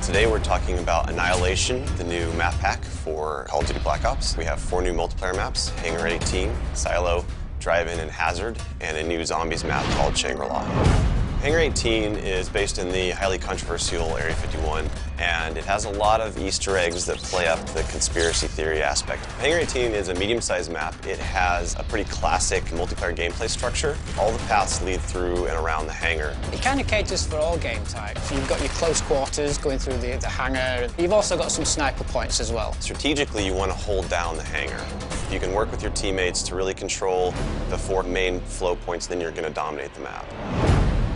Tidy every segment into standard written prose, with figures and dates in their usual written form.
Today we're talking about Annihilation, the new map pack for Call of Duty Black Ops. We have 4 new multiplayer maps: Hangar 18, Silo, Drive-In, and Hazard, and a new zombies map called Shangri-La. Hangar 18 is based in the highly controversial Area 51, and it has a lot of Easter eggs that play up to the conspiracy theory aspect. Hangar 18 is a medium-sized map. It has a pretty classic multiplayer gameplay structure. All the paths lead through and around the hangar. It kind of caters for all game types. You've got your close quarters going through the hangar. You've also got some sniper points as well. Strategically, you want to hold down the hangar. You can work with your teammates to really control the 4 main flow points, then you're going to dominate the map.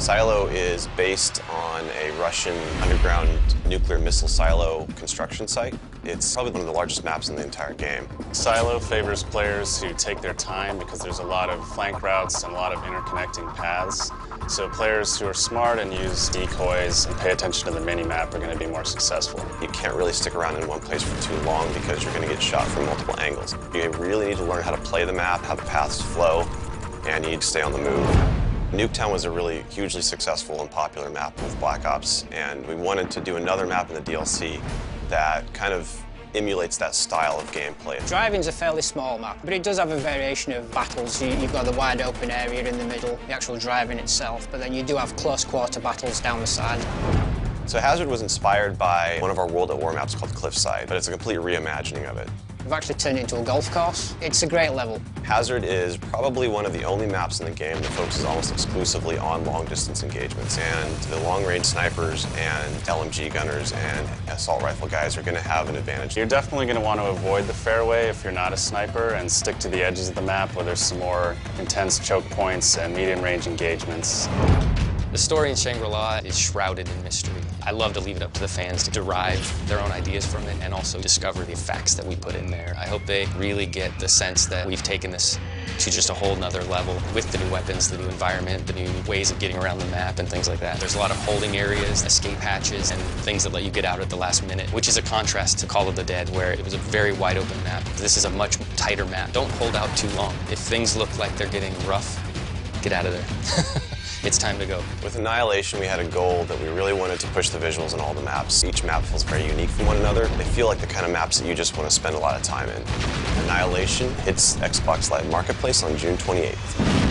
Silo is based on a Russian underground nuclear missile silo construction site. It's probably one of the largest maps in the entire game. Silo favors players who take their time because there's a lot of flank routes and a lot of interconnecting paths. So players who are smart and use decoys and pay attention to the mini-map are going to be more successful. You can't really stick around in one place for too long because you're going to get shot from multiple angles. You really need to learn how to play the map, how the paths flow, and you need to stay on the move. Nuketown was a really hugely successful and popular map with Black Ops, and we wanted to do another map in the DLC that kind of emulates that style of gameplay. Drive-In's a fairly small map, but it does have a variation of battles. You've got the wide open area in the middle, the actual Drive-In itself, but then you do have close quarter battles down the side. So Hazard was inspired by one of our World at War maps called Cliffside, but it's a complete reimagining of it. We've actually turned it into a golf course. It's a great level. Hazard is probably one of the only maps in the game that focuses almost exclusively on long-distance engagements, and the long-range snipers and LMG gunners and assault rifle guys are going to have an advantage. You're definitely going to want to avoid the fairway if you're not a sniper and stick to the edges of the map where there's some more intense choke points and medium-range engagements. The story in Shangri-La is shrouded in mystery. I love to leave it up to the fans to derive their own ideas from it and also discover the facts that we put in there. I hope they really get the sense that we've taken this to just a whole nother level with the new weapons, the new environment, the new ways of getting around the map and things like that. There's a lot of holding areas, escape hatches, and things that let you get out at the last minute, which is a contrast to Call of the Dead, where it was a very wide open map. This is a much tighter map. Don't hold out too long. If things look like they're getting rough, get out of there. It's time to go. With Annihilation, we had a goal that we really wanted to push the visuals in all the maps. Each map feels very unique from one another. They feel like the kind of maps that you just want to spend a lot of time in. Annihilation hits Xbox Live Marketplace on June 28th.